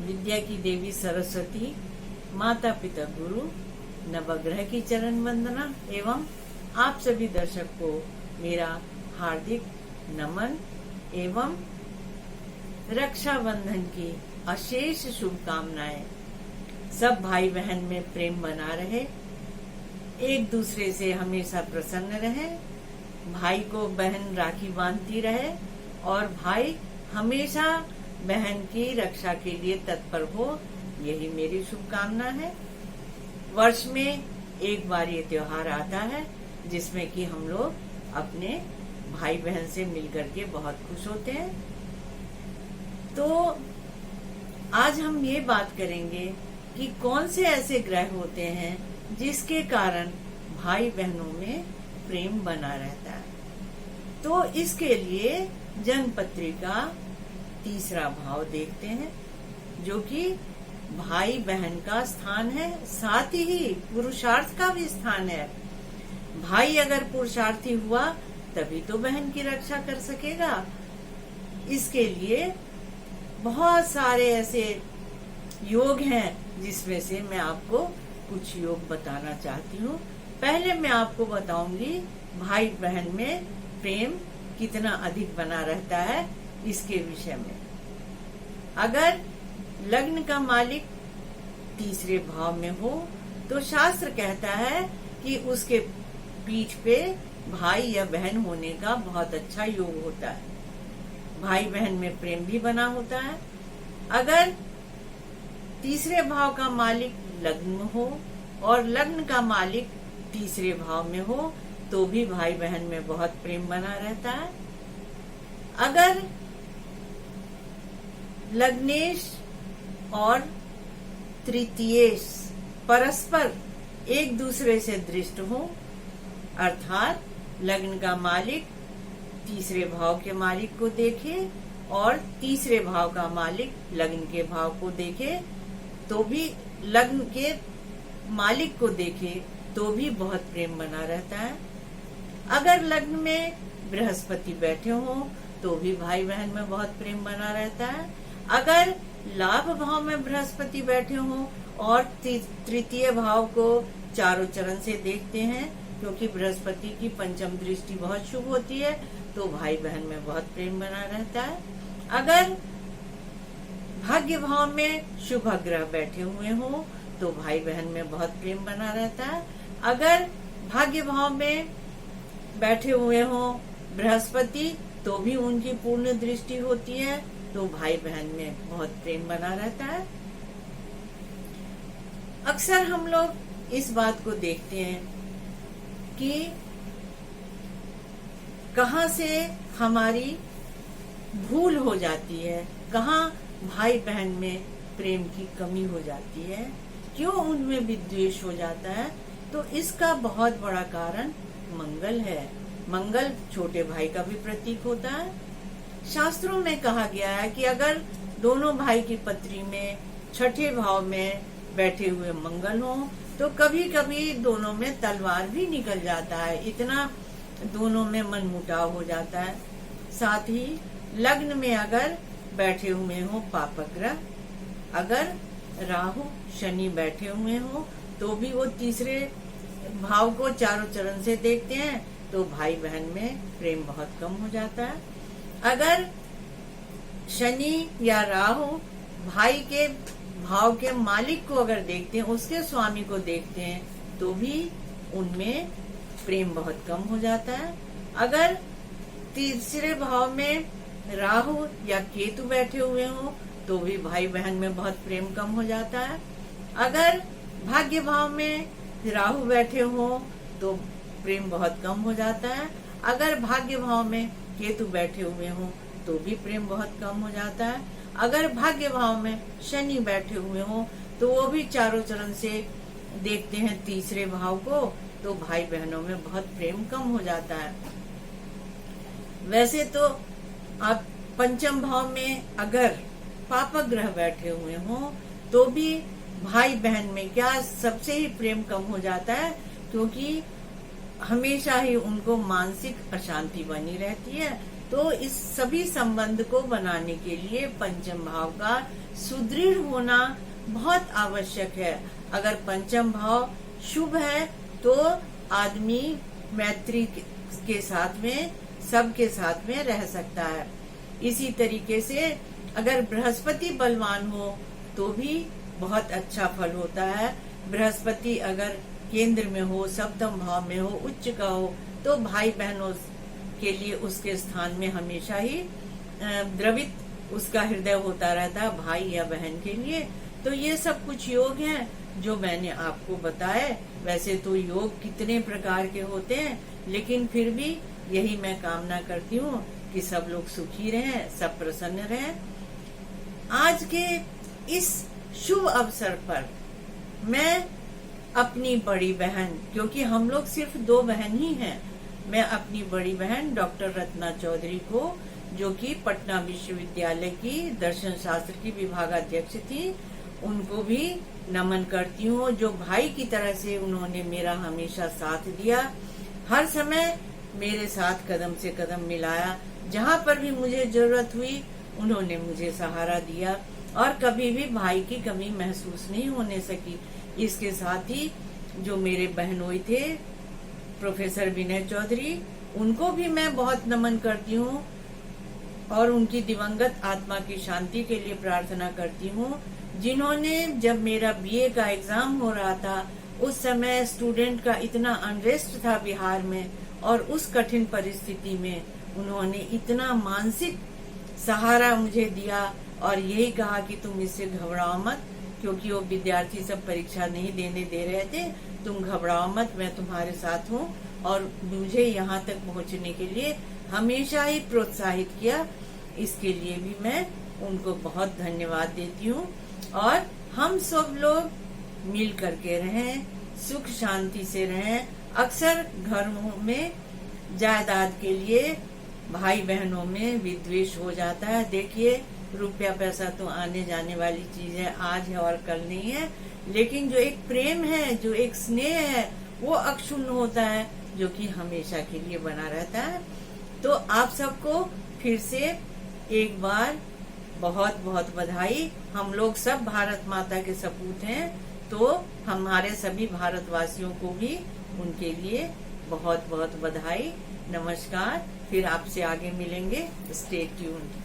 विद्या की देवी सरस्वती, माता पिता गुरु, नवग्रह की चरण वंदना एवं आप सभी दर्शक को मेरा हार्दिक नमन एवं रक्षाबंधन की अशेष शुभकामनाएं। सब भाई बहन में प्रेम बना रहे, एक दूसरे से हमेशा प्रसन्न रहे, भाई को बहन राखी बांधती रहे और भाई हमेशा बहन की रक्षा के लिए तत्पर हो, यही मेरी शुभकामना है। वर्ष में एक बार ये त्योहार आता है जिसमें कि हम लोग अपने भाई बहन से मिलकर के बहुत खुश होते हैं। तो आज हम ये बात करेंगे कि कौन से ऐसे ग्रह होते हैं जिसके कारण भाई बहनों में प्रेम बना रहता है। तो इसके लिए जन्मपत्री का तीसरा भाव देखते हैं, जो कि भाई बहन का स्थान है, साथ ही पुरुषार्थ का भी स्थान है। भाई अगर पुरुषार्थी हुआ तभी तो बहन की रक्षा कर सकेगा। इसके लिए बहुत सारे ऐसे योग हैं जिसमें से मैं आपको कुछ योग बताना चाहती हूँ। पहले मैं आपको बताऊंगी भाई बहन में प्रेम कितना अधिक बना रहता है इसके विषय में। अगर लग्न का मालिक तीसरे भाव में हो तो शास्त्र कहता है कि उसके पीठ पे भाई या बहन होने का बहुत अच्छा योग होता है, भाई बहन में प्रेम भी बना होता है। अगर तीसरे भाव का मालिक लग्न में हो और लग्न का मालिक तीसरे भाव में हो तो भी भाई बहन में बहुत प्रेम बना रहता है। अगर लग्नेश और तृतीयेश परस्पर एक दूसरे से दृष्ट हो, अर्थात लग्न का मालिक तीसरे भाव के मालिक को देखे और तीसरे भाव का मालिक लग्न के भाव को देखे तो भी, लग्न के मालिक को देखे तो भी बहुत प्रेम बना रहता है। अगर लग्न में बृहस्पति बैठे हो तो भी भाई बहन में बहुत प्रेम बना रहता है। अगर लाभ भाव में बृहस्पति बैठे हो और तृतीय भाव को चारों चरण से देखते हैं, क्योंकि बृहस्पति की पंचम दृष्टि बहुत शुभ होती है, तो भाई बहन में बहुत प्रेम बना रहता है। अगर भाग्य भाव में शुभ ग्रह बैठे हुए हो तो भाई बहन में बहुत प्रेम बना रहता है। अगर भाग्य भाव में बैठे हुए हो बृहस्पति तो भी उनकी पूर्ण दृष्टि होती है, तो भाई बहन में बहुत प्रेम बना रहता है। अक्सर हम लोग इस बात को देखते हैं कि कहाँ से हमारी भूल हो जाती है, कहाँ भाई बहन में प्रेम की कमी हो जाती है, क्यों उनमें विद्वेष हो जाता है। तो इसका बहुत बड़ा कारण मंगल है। मंगल छोटे भाई का भी प्रतीक होता है। शास्त्रों में कहा गया है कि अगर दोनों भाई की पत्री में छठे भाव में बैठे हुए मंगल हो तो कभी कभी दोनों में तलवार भी निकल जाता है, इतना दोनों में मनमुटाव हो जाता है। साथ ही लग्न में अगर बैठे हुए हो पापक ग्रह, अगर राहु शनि बैठे हुए हो तो भी वो तीसरे भाव को चारों चरण से देखते हैं, तो भाई बहन में प्रेम बहुत कम हो जाता है। अगर शनि या राहु भाई के भाव के मालिक को अगर देखते हैं, उसके स्वामी को देखते हैं, तो भी उनमें प्रेम बहुत कम हो जाता है। अगर तीसरे भाव में राहु या केतु बैठे हुए हो तो भी भाई बहन में बहुत प्रेम कम हो जाता है। अगर भाग्य भाव में राहु बैठे हो तो प्रेम बहुत कम हो जाता है। अगर भाग्य भाव में केतु बैठे हुए हो तो भी प्रेम बहुत कम हो जाता है। अगर भाग्य भाव में शनि बैठे हुए हो तो वो भी चारों चरण से देखते हैं तीसरे भाव को, तो भाई बहनों में बहुत प्रेम कम हो जाता है। वैसे तो आप पंचम भाव में अगर पापक ग्रह बैठे हुए हो तो भी भाई बहन में क्या सबसे ही प्रेम कम हो जाता है, क्योंकि हमेशा ही उनको मानसिक अशांति बनी रहती है। तो इस सभी संबंध को बनाने के लिए पंचम भाव का सुदृढ़ होना बहुत आवश्यक है। अगर पंचम भाव शुभ है तो आदमी मैत्री के साथ में, सबके साथ में रह सकता है। इसी तरीके से अगर बृहस्पति बलवान हो तो भी बहुत अच्छा फल होता है। बृहस्पति अगर केंद्र में हो, सप्तम भाव में हो, उच्च का हो, तो भाई बहनों के लिए उसके स्थान में हमेशा ही द्रवित उसका हृदय होता रहता है, भाई या बहन के लिए। तो ये सब कुछ योग हैं जो मैंने आपको बताए। वैसे तो योग कितने प्रकार के होते हैं, लेकिन फिर भी यही मैं कामना करती हूँ कि सब लोग सुखी रहें, सब प्रसन्न रहें। आज के इस शुभ अवसर पर मैं अपनी बड़ी बहन, क्योंकि हम लोग सिर्फ 2 बहन ही हैं, मैं अपनी बड़ी बहन डॉक्टर रत्ना चौधरी को, जो कि पटना विश्वविद्यालय की दर्शन शास्त्र की विभागाध्यक्ष थी, उनको भी नमन करती हूँ। जो भाई की तरह से उन्होंने मेरा हमेशा साथ दिया, हर समय मेरे साथ कदम से कदम मिलाया, जहाँ पर भी मुझे जरूरत हुई उन्होंने मुझे सहारा दिया और कभी भी भाई की कमी महसूस नहीं होने सकी। इसके साथ ही जो मेरे बहनोई थे प्रोफेसर विनय चौधरी, उनको भी मैं बहुत नमन करती हूँ और उनकी दिवंगत आत्मा की शांति के लिए प्रार्थना करती हूँ, जिन्होंने जब मेरा बीए का एग्जाम हो रहा था उस समय स्टूडेंट का इतना अनरेस्ट था बिहार में, और उस कठिन परिस्थिति में उन्होंने इतना मानसिक सहारा मुझे दिया और यही कहा कि तुम इससे घबराओ मत, क्योंकि वो विद्यार्थी सब परीक्षा नहीं देने दे रहे थे, तुम घबराओ मत, मैं तुम्हारे साथ हूँ। और मुझे यहाँ तक पहुँचने के लिए हमेशा ही प्रोत्साहित किया। इसके लिए भी मैं उनको बहुत धन्यवाद देती हूँ। और हम सब लोग मिल करके रहें, सुख शांति से रहें। अक्सर घरों में जायदाद के लिए भाई बहनों में विद्वेष हो जाता है। देखिए, रुपया पैसा तो आने जाने वाली चीज है, आज है और कल नहीं है, लेकिन जो एक प्रेम है, जो एक स्नेह है, वो अक्षुण्ण होता है, जो कि हमेशा के लिए बना रहता है। तो आप सबको फिर से एक बार बहुत बहुत बधाई। हम लोग सब भारत माता के सपूत हैं, तो हमारे सभी भारतवासियों को भी उनके लिए बहुत बहुत बधाई। नमस्कार, फिर आपसे आगे मिलेंगे। Stay tuned.